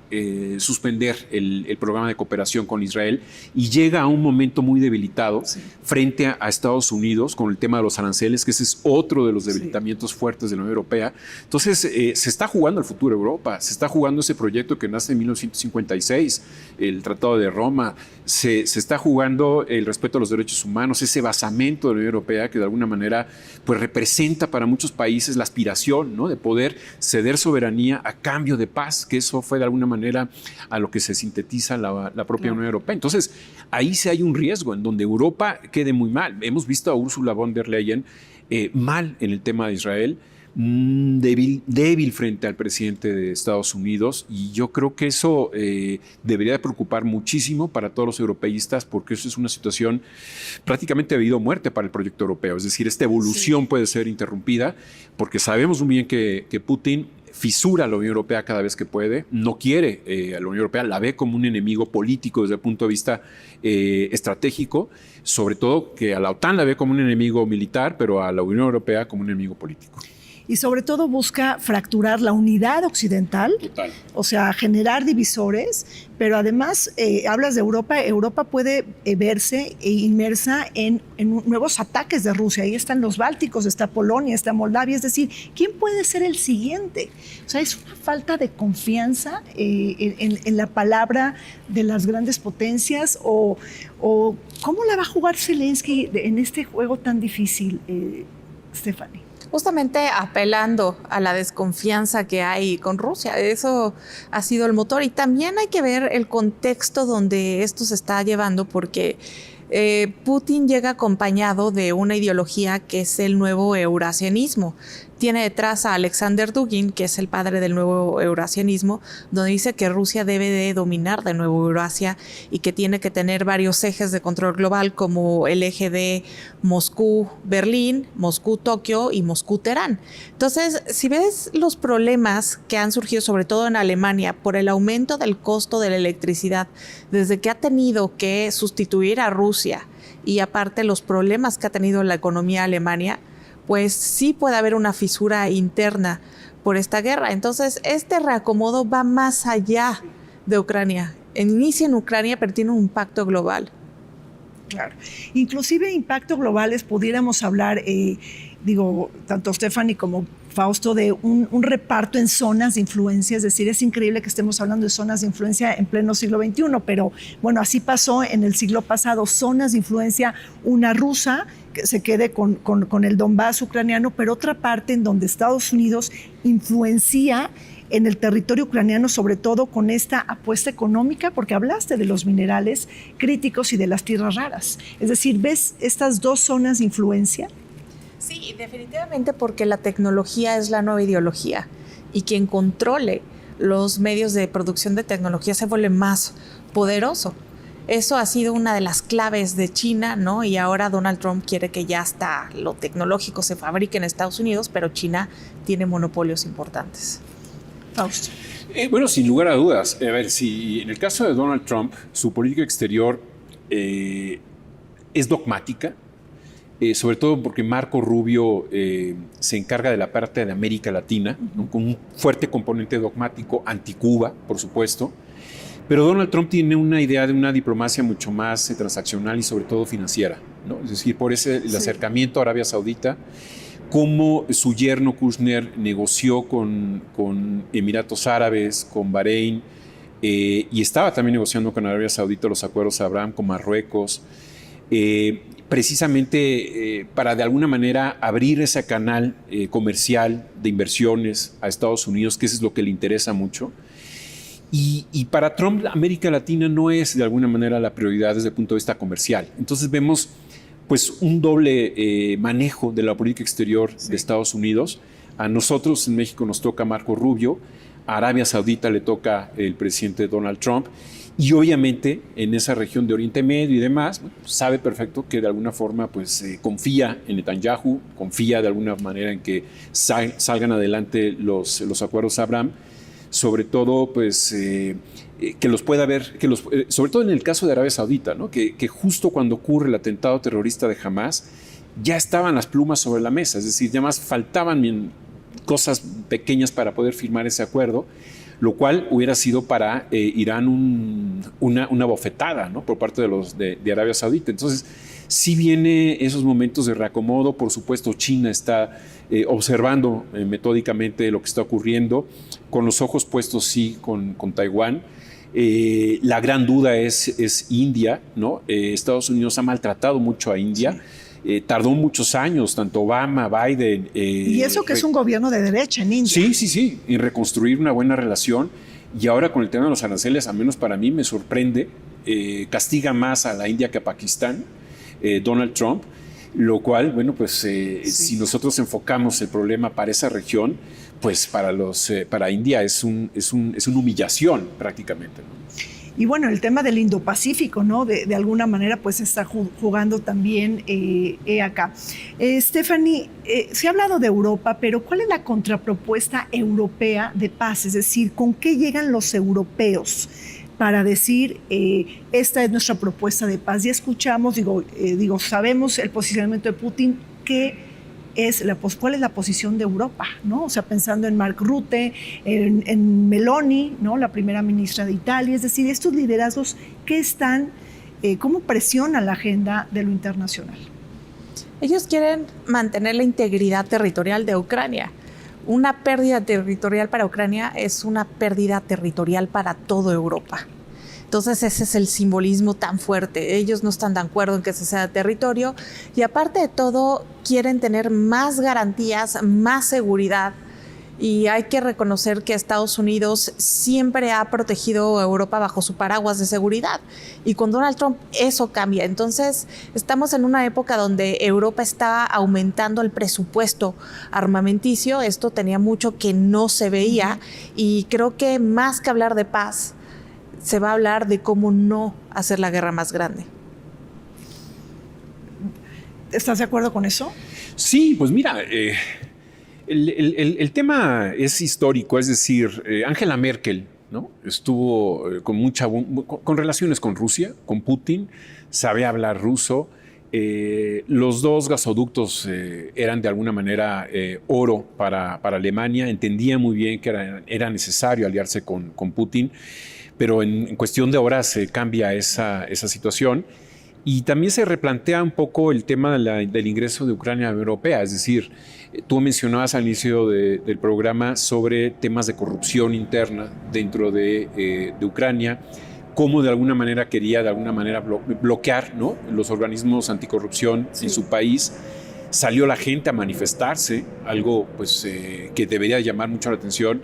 D: suspender el programa de cooperación con Israel, y llega a un momento muy debilitado frente a Estados Unidos con el tema de los aranceles, que ese es otro de los debilitamientos fuertes de la Unión Europea. Entonces, se está jugando el futuro de Europa, se está jugando ese proyecto que nace en 1956, el Tratado de Roma, se está jugando el respeto a los derechos humanos, ese basamento de la Unión Europea que de alguna manera pues representa para muchos países la aspiración, ¿no?, de poder ceder soberanía a cambio de paz, que eso fue de alguna manera a lo que se sintetiza la propia Unión Europea. Entonces, ahí sí hay un riesgo en donde Europa quede muy mal. Hemos visto a Ursula von der Leyen mal en el tema de Israel, débil frente al presidente de Estados Unidos, y yo creo que eso debería de preocupar muchísimo para todos los europeístas, porque eso es una situación prácticamente de vida o muerte para el proyecto europeo. Es decir, esta evolución puede ser interrumpida, porque sabemos muy bien que Putin fisura a la Unión Europea cada vez que puede, no quiere a la Unión Europea, la ve como un enemigo político desde el punto de vista estratégico, sobre todo que a la OTAN la ve como un enemigo militar, pero a la Unión Europea como un enemigo político.
A: Y sobre todo busca fracturar la unidad occidental. Total. O sea, generar divisores, pero además hablas de Europa. Europa puede verse inmersa en nuevos ataques de Rusia. Ahí están los bálticos, está Polonia, está Moldavia. Es decir, ¿quién puede ser el siguiente? O sea, es una falta de confianza en la palabra de las grandes potencias, o ¿cómo la va a jugar Zelensky en este juego tan difícil, Stephanie?
C: Justamente apelando a la desconfianza que hay con Rusia. Eso ha sido el motor, y también hay que ver el contexto donde esto se está llevando, porque Putin llega acompañado de una ideología que es el nuevo eurasianismo. Tiene detrás a Alexander Dugin, que es el padre del nuevo eurasianismo, donde dice que Rusia debe de dominar de nuevo Eurasia y que tiene que tener varios ejes de control global, como el eje de Moscú-Berlín, Moscú-Tokio y Moscú-Teherán. Entonces, si ves los problemas que han surgido, sobre todo en Alemania, por el aumento del costo de la electricidad, desde que ha tenido que sustituir a Rusia, y aparte los problemas que ha tenido la economía alemana, pues sí puede haber una fisura interna por esta guerra. Entonces, este reacomodo va más allá de Ucrania. Inicia en Ucrania, pero tiene un impacto global.
A: Claro. Inclusive impacto globales, pudiéramos hablar, tanto Stephanie como Fausto, de un reparto en zonas de influencia. Es decir, es increíble que estemos hablando de zonas de influencia en pleno siglo XXI, pero bueno, así pasó en el siglo pasado. Zonas de influencia, una rusa que se quede con el Donbass ucraniano, pero otra parte en donde Estados Unidos influencia en el territorio ucraniano, sobre todo con esta apuesta económica, porque hablaste de los minerales críticos y de las tierras raras. Es decir, ¿ves estas dos zonas de influencia?
C: Sí, definitivamente, porque la tecnología es la nueva ideología, y quien controle los medios de producción de tecnología se vuelve más poderoso. Eso ha sido una de las claves de China, ¿no? Y ahora Donald Trump quiere que ya hasta lo tecnológico se fabrique en Estados Unidos, pero China tiene monopolios importantes.
A: Fausto.
D: Bueno, sin lugar a dudas. A ver, si en el caso de Donald Trump, su política exterior es dogmática, sobre todo porque Marco Rubio se encarga de la parte de América Latina, ¿no? Con un fuerte componente dogmático, anti-Cuba, por supuesto. Pero Donald Trump tiene una idea de una diplomacia mucho más transaccional y sobre todo financiera, ¿no? Es decir, por ese el acercamiento a Arabia Saudita, cómo su yerno Kushner negoció con Emiratos Árabes, con Bahrein, y estaba también negociando con Arabia Saudita los acuerdos de Abraham con Marruecos, precisamente para de alguna manera abrir ese canal comercial de inversiones a Estados Unidos, que eso es lo que le interesa mucho. Y para Trump, América Latina no es de alguna manera la prioridad desde el punto de vista comercial. Entonces vemos pues un doble manejo de la política exterior de Estados Unidos. A nosotros en México nos toca Marco Rubio, a Arabia Saudita le toca el presidente Donald Trump, y obviamente en esa región de Oriente Medio y demás, sabe perfecto que de alguna forma pues confía en Netanyahu, confía de alguna manera en que salgan adelante los acuerdos Abraham, sobre todo pues que los pueda ver, sobre todo en el caso de Arabia Saudita, ¿no? Que justo cuando ocurre el atentado terrorista de Hamás, ya estaban las plumas sobre la mesa, es decir, ya más faltaban cosas pequeñas para poder firmar ese acuerdo, lo cual hubiera sido para Irán una bofetada, ¿no? Por parte de Arabia Saudita. Entonces, sí viene esos momentos de reacomodo. Por supuesto, China está observando metódicamente lo que está ocurriendo, con los ojos puestos, sí, con Taiwán. La gran duda es India, ¿no? Estados Unidos ha maltratado mucho a India. Sí. Tardó muchos años, tanto Obama, Biden...
A: y eso que es un gobierno de derecha en India.
D: Sí, en reconstruir una buena relación. Y ahora con el tema de los aranceles, al menos para mí me sorprende, castiga más a la India que a Pakistán, Donald Trump, lo cual, bueno, pues si nosotros enfocamos el problema para esa región, pues para India es una humillación prácticamente, ¿no?
A: Y bueno, el tema del Indo-Pacífico, ¿no? De alguna manera, pues está jugando también acá. Stephanie, se ha hablado de Europa, pero ¿cuál es la contrapropuesta europea de paz? Es decir, ¿con qué llegan los europeos para decir, esta es nuestra propuesta de paz? Ya escuchamos, sabemos el posicionamiento de Putin, ¿cuál es la posición de Europa, ¿no? O sea, pensando en Mark Rutte, en Meloni, ¿no? La primera ministra de Italia. Es decir, estos liderazgos que están, ¿cómo presionan la agenda de lo internacional?
C: Ellos quieren mantener la integridad territorial de Ucrania. Una pérdida territorial para Ucrania es una pérdida territorial para toda Europa. Entonces ese es el simbolismo tan fuerte. Ellos no están de acuerdo en que se ceda territorio y aparte de todo quieren tener más garantías, más seguridad, y hay que reconocer que Estados Unidos siempre ha protegido a Europa bajo su paraguas de seguridad y con Donald Trump eso cambia. Entonces estamos en una época donde Europa está aumentando el presupuesto armamenticio. Esto tenía mucho que no se veía y creo que más que hablar de paz se va a hablar de cómo no hacer la guerra más grande.
A: ¿Estás de acuerdo con eso?
D: Sí, pues mira, el tema es histórico, es decir, Angela Merkel, ¿no? Estuvo con relaciones con Rusia, con Putin, sabe hablar ruso. Los dos gasoductos eran de alguna manera oro para Alemania, entendía muy bien que era necesario aliarse con Putin. Pero en cuestión de horas cambia esa situación y también se replantea un poco el tema del ingreso de Ucrania a la Unión Europea. Es decir, tú mencionabas al inicio del programa sobre temas de corrupción interna dentro de Ucrania, cómo de alguna manera quería bloquear, ¿no? Los organismos anticorrupción en su país. Salió la gente a manifestarse, algo pues, que debería llamar mucho la atención.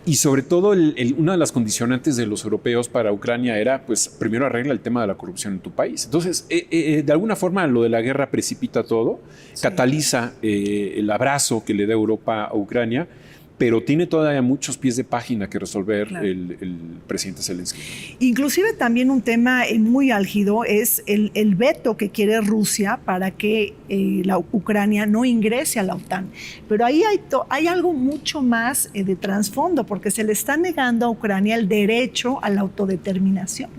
D: Y sobre todo, una de las condicionantes de los europeos para Ucrania era, pues, primero arregla el tema de la corrupción en tu país. Entonces, de alguna forma, lo de la guerra precipita todo, cataliza el abrazo que le da Europa a Ucrania, pero tiene todavía muchos pies de página que resolver el presidente Zelensky.
A: Inclusive también un tema muy álgido es el veto que quiere Rusia para que la Ucrania no ingrese a la OTAN. Pero ahí hay algo mucho más de trasfondo, porque se le está negando a Ucrania el derecho a la autodeterminación.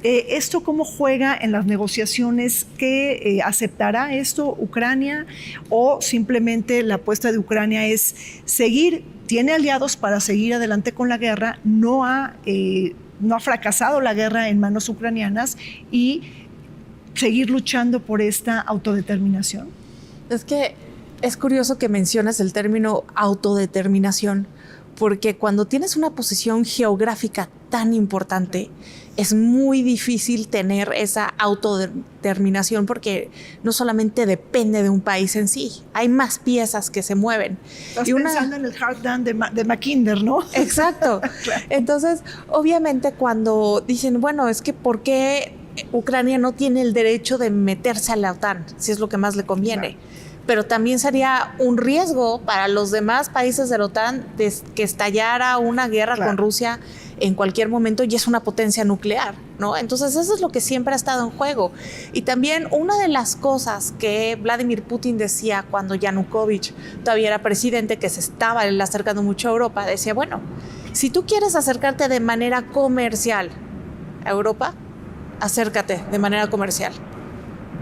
A: ¿Esto cómo juega en las negociaciones? ¿Qué aceptará esto Ucrania? ¿O simplemente la apuesta de Ucrania es seguir, tiene aliados para seguir adelante con la guerra, no ha fracasado la guerra en manos ucranianas y seguir luchando por esta autodeterminación?
C: Es que es curioso que menciones el término autodeterminación, porque cuando tienes una posición geográfica tan importante, es muy difícil tener esa autodeterminación porque no solamente depende de un país en sí, hay más piezas que se mueven.
A: Estás pensando en el Heartland de Mackinder, ¿no?
C: Exacto. Claro. Entonces, obviamente cuando dicen, bueno, es que ¿por qué Ucrania no tiene el derecho de meterse a la OTAN, si es lo que más le conviene? Claro. Pero también sería un riesgo para los demás países de la OTAN de que estallara una guerra con Rusia en cualquier momento, y es una potencia nuclear, ¿no? Entonces eso es lo que siempre ha estado en juego. Y también una de las cosas que Vladimir Putin decía cuando Yanukovych todavía era presidente, que se estaba acercando mucho a Europa, decía, bueno, si tú quieres acercarte de manera comercial a Europa, acércate de manera comercial,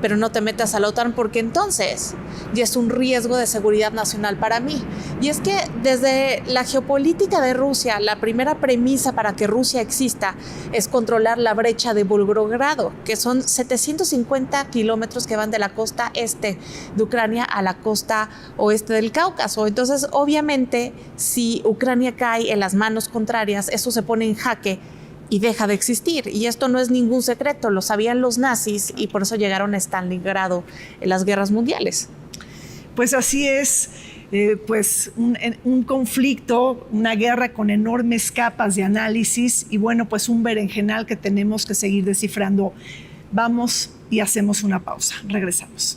C: pero no te metas a la OTAN porque entonces ya es un riesgo de seguridad nacional para mí. Y es que desde la geopolítica de Rusia, la primera premisa para que Rusia exista es controlar la brecha de Volgogrado, que son 750 kilómetros que van de la costa este de Ucrania a la costa oeste del Cáucaso. Entonces, obviamente, si Ucrania cae en las manos contrarias, eso se pone en jaque y deja de existir. Y esto no es ningún secreto, lo sabían los nazis y por eso llegaron a Stalingrado en las guerras mundiales.
A: Pues así es, un conflicto, una guerra con enormes capas de análisis y bueno, pues un berenjenal que tenemos que seguir descifrando. Vamos y hacemos una pausa. Regresamos.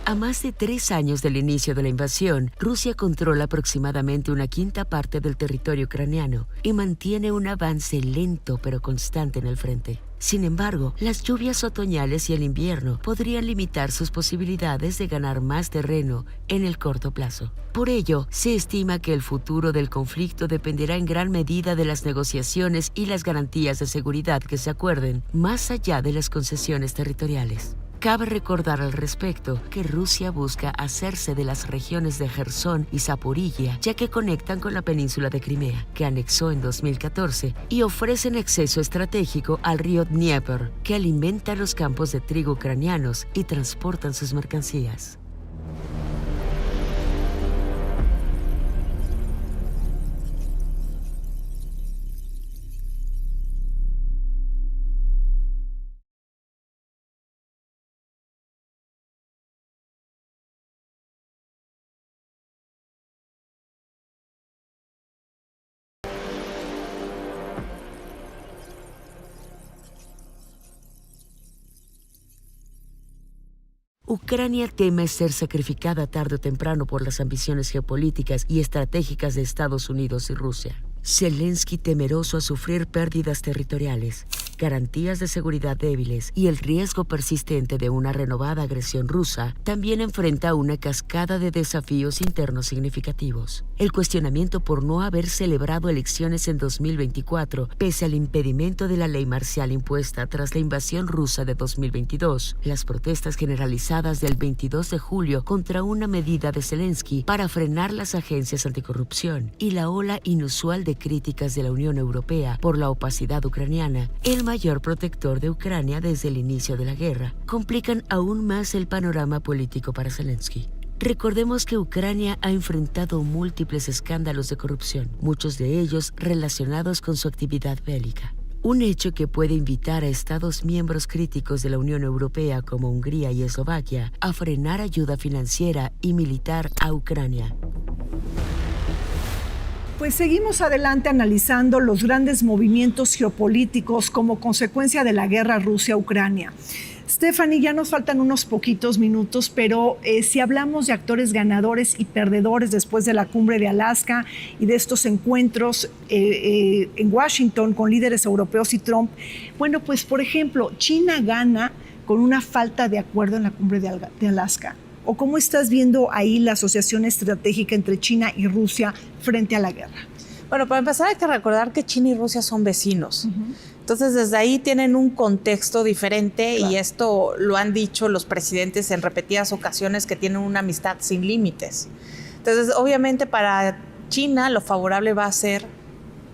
B: A más de 3 años del inicio de la invasión, Rusia controla aproximadamente una quinta parte del territorio ucraniano y mantiene un avance lento pero constante en el frente. Sin embargo, las lluvias otoñales y el invierno podrían limitar sus posibilidades de ganar más terreno en el corto plazo. Por ello, se estima que el futuro del conflicto dependerá en gran medida de las negociaciones y las garantías de seguridad que se acuerden, más allá de las concesiones territoriales. Cabe recordar al respecto que Rusia busca hacerse de las regiones de Jersón y Zaporilla, ya que conectan con la península de Crimea, que anexó en 2014, y ofrecen acceso estratégico al río Dnieper, que alimenta los campos de trigo ucranianos y transportan sus mercancías. Ucrania teme ser sacrificada tarde o temprano por las ambiciones geopolíticas y estratégicas de Estados Unidos y Rusia. Zelensky, temeroso a sufrir pérdidas territoriales, garantías de seguridad débiles y el riesgo persistente de una renovada agresión rusa, también enfrenta una cascada de desafíos internos significativos. El cuestionamiento por no haber celebrado elecciones en 2024, pese al impedimento de la ley marcial impuesta tras la invasión rusa de 2022, las protestas generalizadas del 22 de julio contra una medida de Zelensky para frenar las agencias anticorrupción y la ola inusual de críticas de la Unión Europea por la opacidad ucraniana, el mayor protector de Ucrania desde el inicio de la guerra, complican aún más el panorama político para Zelensky. Recordemos que Ucrania ha enfrentado múltiples escándalos de corrupción, muchos de ellos relacionados con su actividad bélica. Un hecho que puede invitar a Estados miembros críticos de la Unión Europea como Hungría y Eslovaquia a frenar ayuda financiera y militar a Ucrania.
A: Pues seguimos adelante analizando los grandes movimientos geopolíticos como consecuencia de la guerra Rusia-Ucrania. Stephanie, ya nos faltan unos poquitos minutos, pero si hablamos de actores ganadores y perdedores después de la cumbre de Alaska y de estos encuentros en Washington con líderes europeos y Trump, bueno, pues por ejemplo, China gana con una falta de acuerdo en la cumbre de Alaska. ¿O cómo estás viendo ahí la asociación estratégica entre China y Rusia frente a la guerra?
C: Bueno, para empezar hay que recordar que China y Rusia son vecinos. Entonces, desde ahí tienen un contexto diferente, claro. Y esto lo han dicho los presidentes en repetidas ocasiones, que tienen una amistad sin límites. Entonces, obviamente para China lo favorable va a ser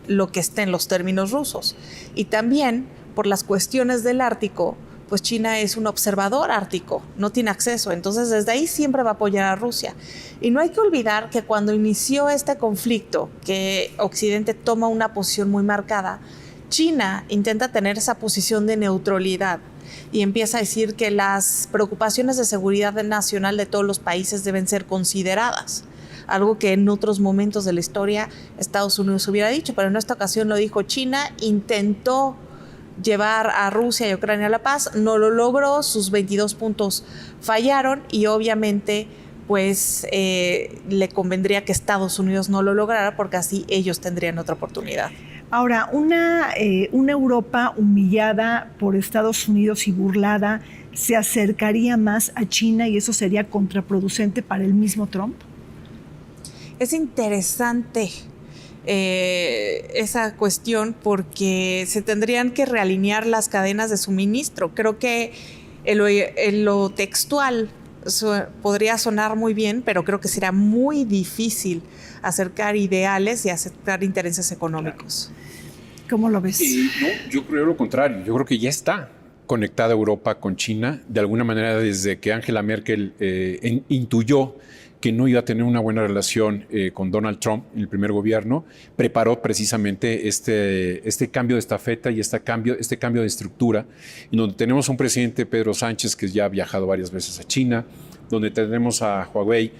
C: lo que esté en los términos rusos. Y también por las cuestiones del Ártico, pues China es un observador ártico, no tiene acceso. Entonces, desde ahí siempre va a apoyar a Rusia. Y no hay que olvidar que cuando inició este conflicto, que Occidente toma una posición muy marcada, China intenta tener esa posición de neutralidad y empieza a decir que las preocupaciones de seguridad nacional de todos los países deben ser consideradas. Algo que en otros momentos de la historia Estados Unidos hubiera dicho, pero en esta ocasión lo dijo China. Intentó llevar a Rusia y Ucrania a la paz, no lo logró, sus 22 puntos fallaron y obviamente pues le convendría que Estados Unidos no lo lograra porque así ellos tendrían otra oportunidad.
A: Ahora, una Europa humillada por Estados Unidos y burlada se acercaría más a China y eso sería contraproducente para el mismo Trump.
C: Es interesante esa cuestión porque se tendrían que realinear las cadenas de suministro. Creo que en lo textual podría sonar muy bien, pero creo que será muy difícil acercar ideales y acercar intereses económicos.
A: Claro. ¿Cómo lo ves?
D: No, yo creo lo contrario. Yo creo que ya está conectada Europa con China. De alguna manera, desde que Angela Merkel intuyó que no iba a tener una buena relación con Donald Trump en el primer gobierno, preparó precisamente este cambio de estafeta y este cambio de estructura, en donde tenemos a un presidente, Pedro Sánchez, que ya ha viajado varias veces a China, donde tenemos a Huawei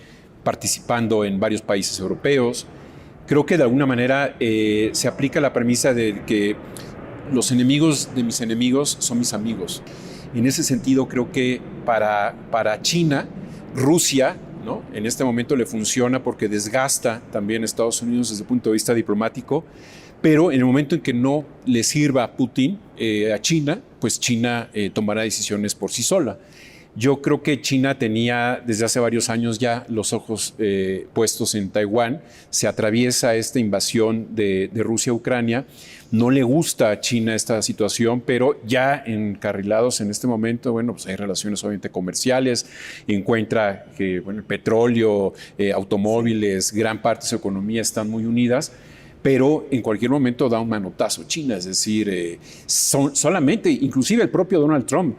D: participando en varios países europeos. Creo que de alguna manera se aplica la premisa de que los enemigos de mis enemigos son mis amigos. En ese sentido, creo que para China, Rusia, ¿no?, en este momento le funciona porque desgasta también a Estados Unidos desde el punto de vista diplomático, pero en el momento en que no le sirva a Putin, a China, pues China tomará decisiones por sí sola. Yo creo que China tenía desde hace varios años ya los ojos puestos en Taiwán. Se atraviesa esta invasión de Rusia a Ucrania. No le gusta a China esta situación, pero ya encarrilados en este momento, bueno, pues hay relaciones obviamente comerciales. Encuentra que el petróleo, automóviles, gran parte de su economía están muy unidas. Pero en cualquier momento da un manotazo China. Es decir, solamente, inclusive el propio Donald Trump,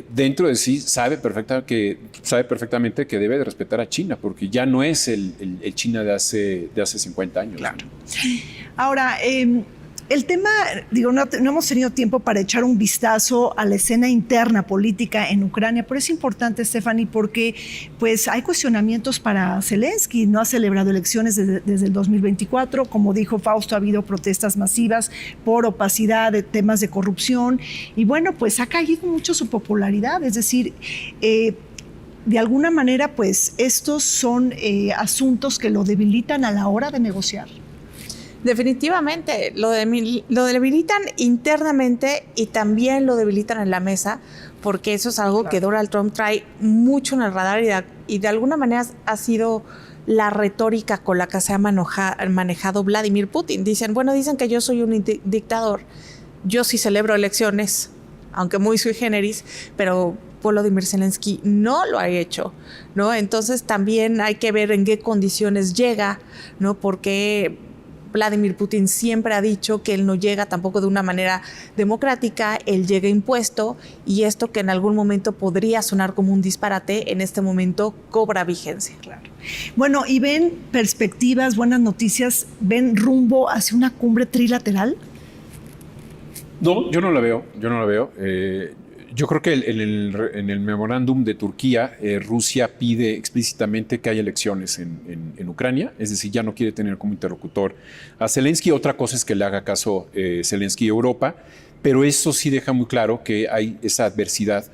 D: dentro de sí sabe perfectamente que debe de respetar a China, porque ya no es el China de hace 50 años.
A: Claro. Ahora, el tema, no hemos tenido tiempo para echar un vistazo a la escena interna política en Ucrania, pero es importante, Stephanie, porque pues hay cuestionamientos para Zelensky. No ha celebrado elecciones desde el 2024. Como dijo Fausto, ha habido protestas masivas por opacidad, de temas de corrupción. Y bueno, pues ha caído mucho su popularidad. Es decir, de alguna manera, pues estos son asuntos que lo debilitan a la hora de negociar.
C: Definitivamente, lo debilitan internamente y también lo debilitan en la mesa, porque eso es algo que Donald Trump trae mucho en el radar y de alguna manera ha sido la retórica con la que se ha manejado Vladimir Putin. Dicen que yo soy un dictador, yo sí celebro elecciones, aunque muy sui generis, pero Volodymyr Zelensky no lo ha hecho, ¿no? Entonces también hay que ver en qué condiciones llega, ¿no? Porque Vladimir Putin siempre ha dicho que él no llega tampoco de una manera democrática, él llega impuesto, y esto que en algún momento podría sonar como un disparate, en este momento cobra vigencia.
A: Claro. Bueno, ¿y ven perspectivas, buenas noticias, ven rumbo hacia una cumbre trilateral?
D: No, yo no la veo. Yo creo que en el memorándum de Turquía, Rusia pide explícitamente que haya elecciones en Ucrania, es decir, ya no quiere tener como interlocutor a Zelensky. Otra cosa es que le haga caso Zelensky a Europa, pero eso sí deja muy claro que hay esa adversidad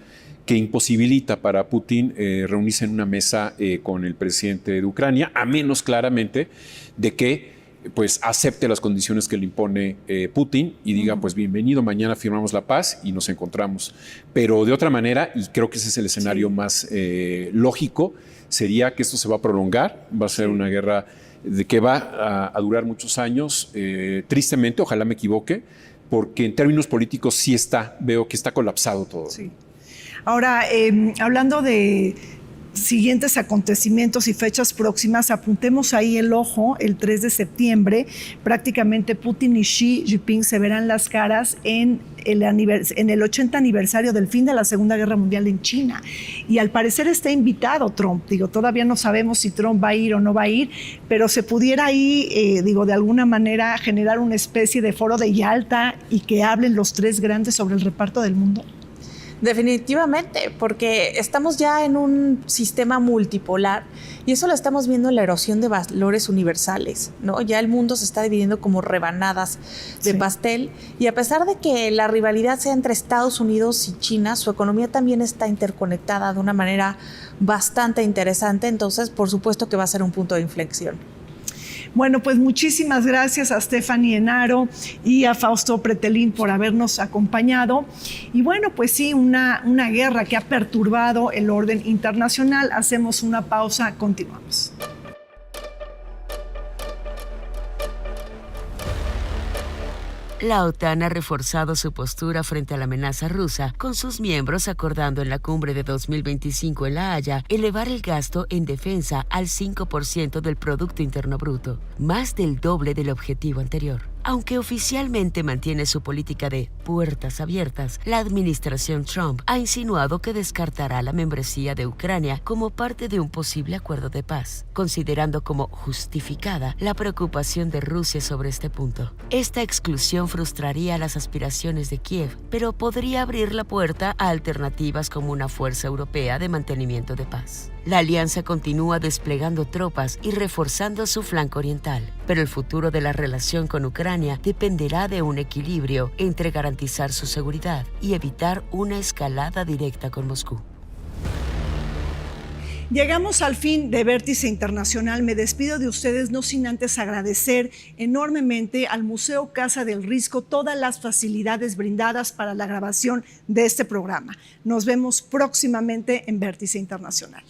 D: que imposibilita para Putin reunirse en una mesa con el presidente de Ucrania, a menos claramente de que pues acepte las condiciones que le impone Putin y diga, pues bienvenido, mañana firmamos la paz y nos encontramos. Pero de otra manera, y creo que ese es el escenario más lógico, sería que esto se va a prolongar, va a ser una guerra de que va a durar muchos años. Tristemente, ojalá me equivoque, porque en términos políticos sí veo que está colapsado todo.
A: Sí. Ahora, hablando de siguientes acontecimientos y fechas próximas, apuntemos ahí el ojo. El 3 de septiembre, prácticamente Putin y Xi Jinping se verán las caras en el 80 aniversario del fin de la Segunda Guerra Mundial en China. Y al parecer está invitado Trump. Todavía no sabemos si Trump va a ir o no va a ir, pero se pudiera ahí, de alguna manera generar una especie de foro de Yalta y que hablen los tres grandes sobre el reparto del mundo.
C: Definitivamente, porque estamos ya en un sistema multipolar y eso lo estamos viendo en la erosión de valores universales, ¿no? Ya el mundo se está dividiendo como rebanadas de pastel, y a pesar de que la rivalidad sea entre Estados Unidos y China, su economía también está interconectada de una manera bastante interesante, entonces por supuesto que va a ser un punto de inflexión.
A: Bueno, pues muchísimas gracias a Stephanie Enaro y a Fausto Pretelín por habernos acompañado. Y bueno, pues sí, una guerra que ha perturbado el orden internacional. Hacemos una pausa, continuamos.
B: La OTAN ha reforzado su postura frente a la amenaza rusa, con sus miembros acordando en la cumbre de 2025 en La Haya elevar el gasto en defensa al 5% del Producto Interno Bruto, más del doble del objetivo anterior. Aunque oficialmente mantiene su política de puertas abiertas, la administración Trump ha insinuado que descartará la membresía de Ucrania como parte de un posible acuerdo de paz, considerando como justificada la preocupación de Rusia sobre este punto. Esta exclusión frustraría las aspiraciones de Kiev, pero podría abrir la puerta a alternativas como una fuerza europea de mantenimiento de paz. La alianza continúa desplegando tropas y reforzando su flanco oriental, pero el futuro de la relación con Ucrania dependerá de un equilibrio entre garantizar su seguridad y evitar una escalada directa con Moscú.
A: Llegamos al fin de Vértice Internacional. Me despido de ustedes no sin antes agradecer enormemente al Museo Casa del Risco todas las facilidades brindadas para la grabación de este programa. Nos vemos próximamente en Vértice Internacional.